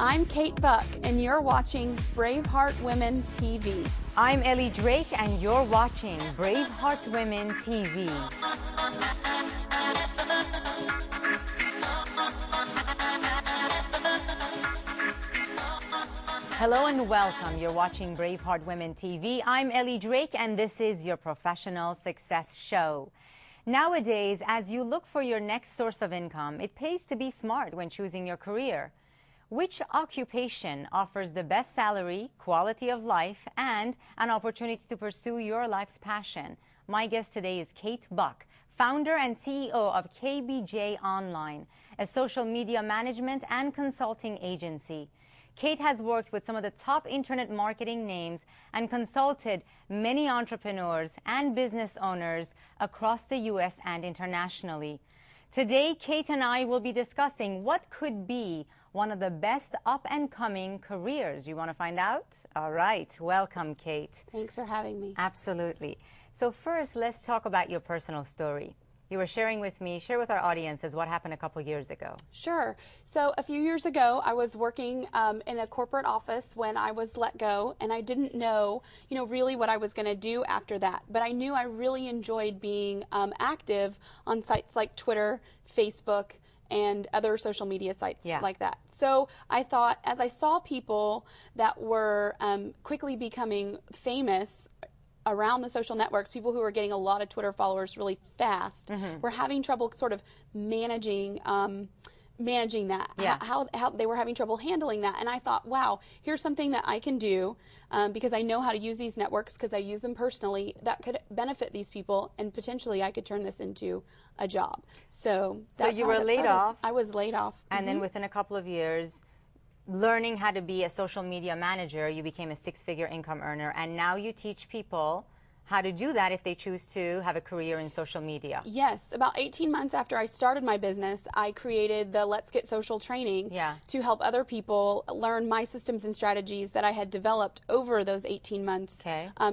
I'm Кейт Bak, and you're watching Braveheart Women TV. I'm Ellie Drake, and you're watching Braveheart Women TV. Hello and welcome. You're watching Braveheart Women TV. I'm Ellie Drake, and this is your professional success show. Nowadays, as you look for your next source of income, it pays to be smart when choosing your career. Which occupation offers the best salary, quality of life, and an opportunity to pursue your life's passion? My guest today is Кейт Bak, founder and CEO of Kei-Би-Джей Online, a social media management and consulting agency. Kate has worked with some of the top internet marketing names and consulted many entrepreneurs and business owners across the U.S. and internationally. Today, Kate and I will be discussing what could be one of the best up-and-coming careers. You want to find out? All right. Welcome, Kate. Thanks for having me. Absolutely. So first, let's talk about your personal story. You were sharing with me, share with our audiences what happened a couple years ago. Sure. So a few years ago, I was working in a corporate office when I was let go, and I didn't know, really what I was going to do after that. But I knew I really enjoyed being active on sites like Twitter, Facebook, and other social media sites like that. So I thought, as I saw people that were quickly becoming famous around the social networks, people who were getting a lot of Twitter followers really fast, were having trouble sort of managing that, how they were having trouble handling that. And I thought, wow, here's something that I can do because I know how to use these networks, because I use them personally, that could benefit these people, and potentially I could turn this into a job. So that's you were laid off. I was laid off. And then within a couple of years, learning how to be a social media manager, you became a six-figure income earner, and now you teach people how to do that if they choose to have a career in social media. Yes. About 18 months after I started my business, I created the Let's Get Social training to help other people learn my systems and strategies that I had developed over those 18 months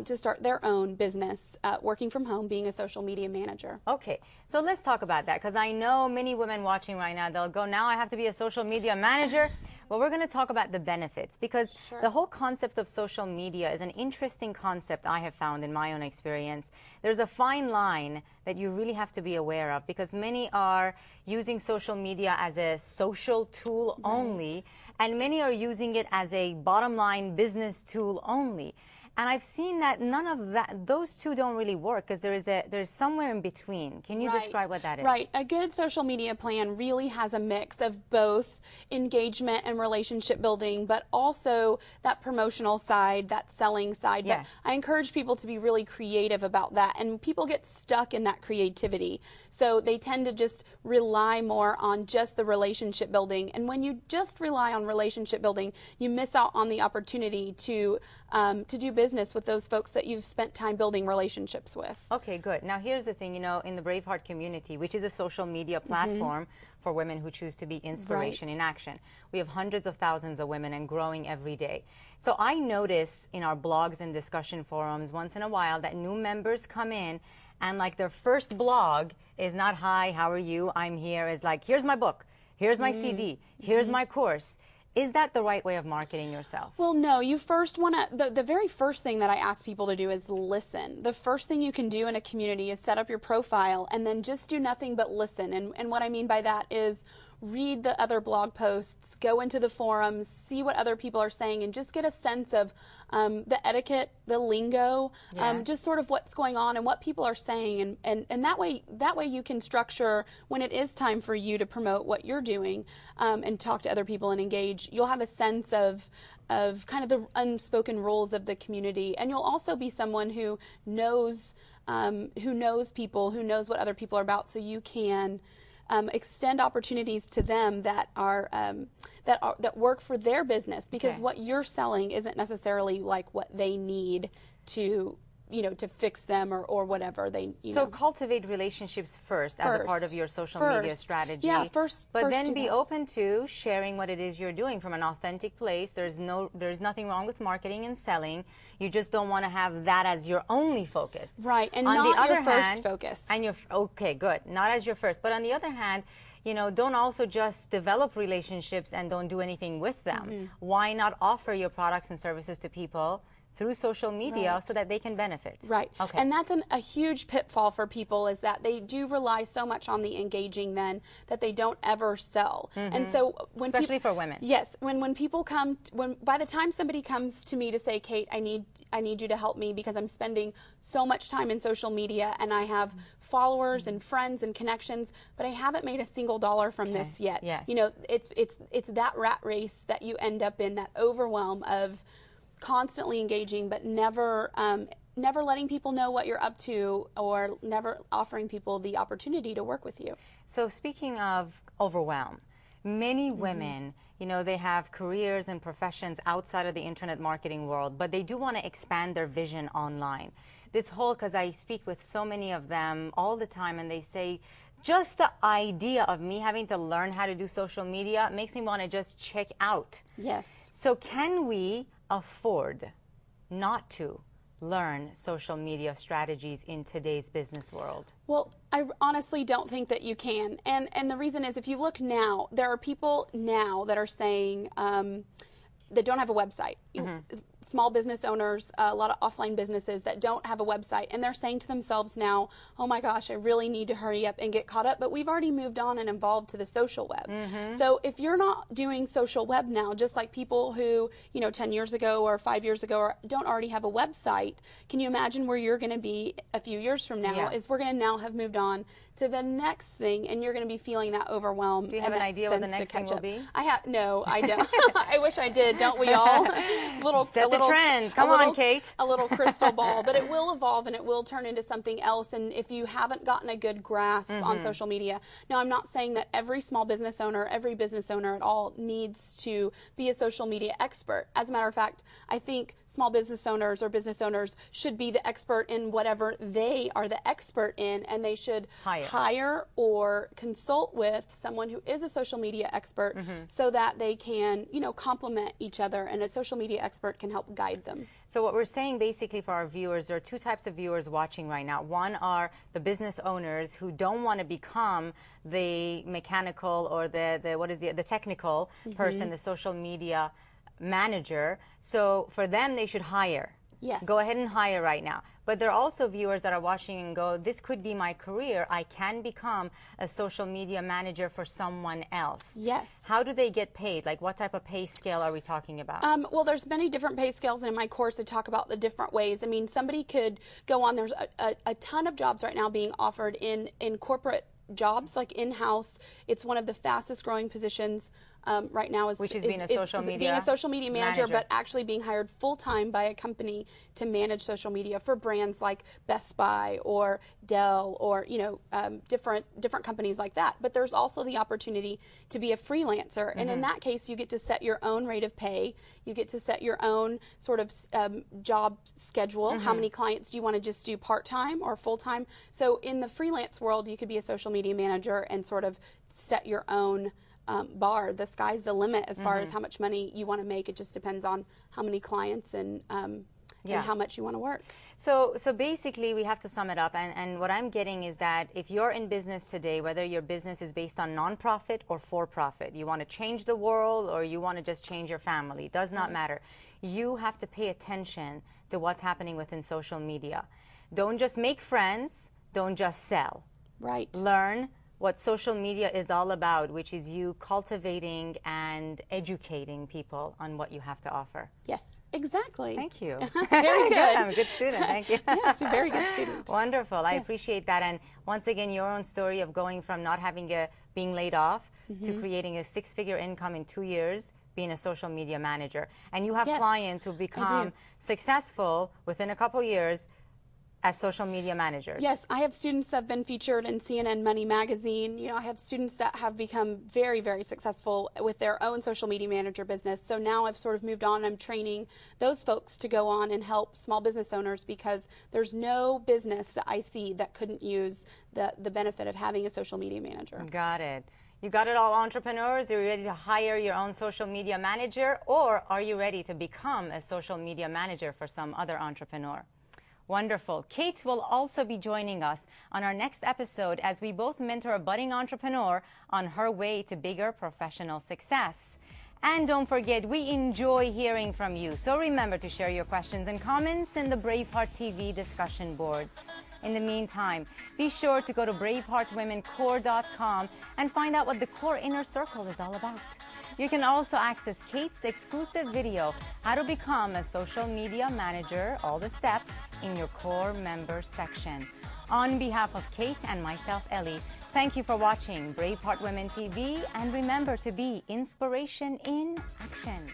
to start their own business, working from home, being a social media manager. Okay. So let's talk about that, because I know many women watching right now, they'll go, now I have to be a social media manager. Well, we're going to talk about the benefits, because the whole concept of social media is an interesting concept I have found in my own experience. There's a fine line that you really have to be aware of, because many are using social media as a social tool only, and many are using it as a bottom line business tool only. And I've seen that none of that, those two don't really work, because there's somewhere in between. Can you describe what that is? Right. A good social media plan really has a mix of both engagement and relationship building, but also that promotional side, that selling side. But I encourage people to be really creative about that, and people get stuck in that creativity. So they tend to just rely more on just the relationship building. And when you just rely on relationship building, you miss out on the opportunity to do business with those folks that you've spent time building relationships with. Okay, good. Now here's the thing, in the Braveheart community, which is a social media platform for women who choose to be inspiration in action, we have hundreds of thousands of women and growing every day. So I notice in our blogs and discussion forums once in a while that new members come in, and like their first blog is not, hi, how are you, I'm here. It's like, here's my book, here's my CD, here's my course. Is that the right way of marketing yourself? Well, no. You first want to, the very first thing that I ask people to do is listen. The first thing you can do in a community is set up your profile and then just do nothing but listen. And what I mean by that is read the other blog posts, go into the forums, see what other people are saying, and just get a sense of the etiquette, the lingo, just sort of what's going on and what people are saying. And that way you can structure when it is time for you to promote what you're doing and talk to other people and engage. You'll have a sense of kind of the unspoken rules of the community, and you'll also be someone who knows people, who knows what other people are about, so you can extend opportunities to them that work for their business, because what you're selling isn't necessarily like what they need to to fix them or whatever they. So cultivate relationships first as a part of your social media strategy. Yeah, but then be open to sharing what it is you're doing from an authentic place. There's nothing wrong with marketing and selling. You just don't want to have that as your only focus. Right, and not your first focus. And okay, good. Not as your first, but on the other hand, you know, don't also just develop relationships and don't do anything with them. Why not offer your products and services to people through social media so that they can benefit? Right. Okay. And that's a huge pitfall for people, is that they do rely so much on the engaging then that they don't ever sell. And so when especially for women. Yes. When people come, by the time somebody comes to me to say, Kate, I need you to help me because I'm spending so much time in social media and I have followers and friends and connections, but I haven't made a single dollar from this yet. Yes. You know, it's that rat race that you end up in, that overwhelm of constantly engaging, but never letting people know what you're up to, or never offering people the opportunity to work with you. So speaking of overwhelm, many women, you know, they have careers and professions outside of the internet marketing world, but they do want to expand their vision online. This whole, because I speak with so many of them all the time, and they say, just the idea of me having to learn how to do social media makes me want to just check out. Yes. So can we afford not to learn social media strategies in today's business world? Well, I honestly don't think that you can. And the reason is, if you look now, there are people now that are saying, that don't have a website. Small business owners, a lot of offline businesses that don't have a website, and they're saying to themselves now, oh my gosh, I really need to hurry up and get caught up, but we've already moved on and evolved to the social web. So if you're not doing social web now, just like people who, you know, 10 years ago or 5 years ago don't already have a website, can you imagine where you're going to be a few years from now? Is we're going to now have moved on to the next thing, and you're going to be feeling that overwhelm. Do you have an idea what the next thing will be? No, I don't. I wish I did. Don't we all? Set the trend. Come on, Kate. A little crystal ball, but it will evolve and it will turn into something else. And if you haven't gotten a good grasp on social media, now I'm not saying that every small business owner, every business owner at all needs to be a social media expert. As a matter of fact, I think small business owners or business owners should be the expert in whatever they are the expert in, and they should hire or consult with someone who is a social media expert so that they can, you know, complement each other, and a social media expert can help guide them. So what we're saying basically for our viewers, there are two types of viewers watching right now. One are the business owners who don't want to become the mechanical or the technical person, the social media manager. So for them, they should hire. Yes. Go ahead and hire right now. But there are also viewers that are watching and go, this could be my career. I can become a social media manager for someone else. Yes. How do they get paid? Like, what type of pay scale are we talking about? Well, there's many different pay scales, and in my course I talk about the different ways. I mean, somebody could go on, there's a ton of jobs right now being offered in corporate jobs, like in-house. It's one of the fastest growing positions right now, which is being a social media manager, but actually being hired full-time by a company to manage social media for brands like Best Buy or Dell, or, you know, different companies like that. But there's also the opportunity to be a freelancer, and in that case you get to set your own rate of pay. You get to set your own sort of job schedule. How many clients do you want to just do part-time or full-time? So in the freelance world, you could be a social media manager and sort of set your own bar. The sky's the limit as far as how much money you want to make. It just depends on how many clients and how much you want to work. So basically, we have to sum it up, and what I'm getting is that if you're in business today, whether your business is based on nonprofit or for-profit, you want to change the world or you want to just change your family, it does not matter. You have to pay attention to what's happening within social media. Don't just make friends, don't just sell. Right. Learn what social media is all about, which is you cultivating and educating people on what you have to offer. Yes, exactly. Thank you. Very good. I'm a good student. Thank you. Yes, a very good student. Wonderful. I appreciate that. And once again, your own story of going from not having being laid off to creating a six-figure income in 2 years, being a social media manager. And you have clients who become successful within a couple years as social media managers. Yes, I have students that have been featured in CNN Money Magazine. You know, I have students that have become very, very successful with their own social media manager business. So now I've sort of moved on. I'm training those folks to go on and help small business owners, because there's no business that I see that couldn't use the benefit of having a social media manager. Got it. You got it all, entrepreneurs. Are you ready to hire your own social media manager, or are you ready to become a social media manager for some other entrepreneur? Wonderful. Kate will also be joining us on our next episode as we both mentor a budding entrepreneur on her way to bigger professional success. And don't forget, we enjoy hearing from you. So remember to share your questions and comments in the Braveheart TV discussion boards. In the meantime, be sure to go to braveheartwomencore.com and find out what the Core Inner Circle is all about. You can also access Kate's exclusive video, How to Become a Social Media Manager, all the steps in your Core Members section. On behalf of Kate and myself, Ellie, thank you for watching Braveheart Women TV, and remember to be inspiration in action.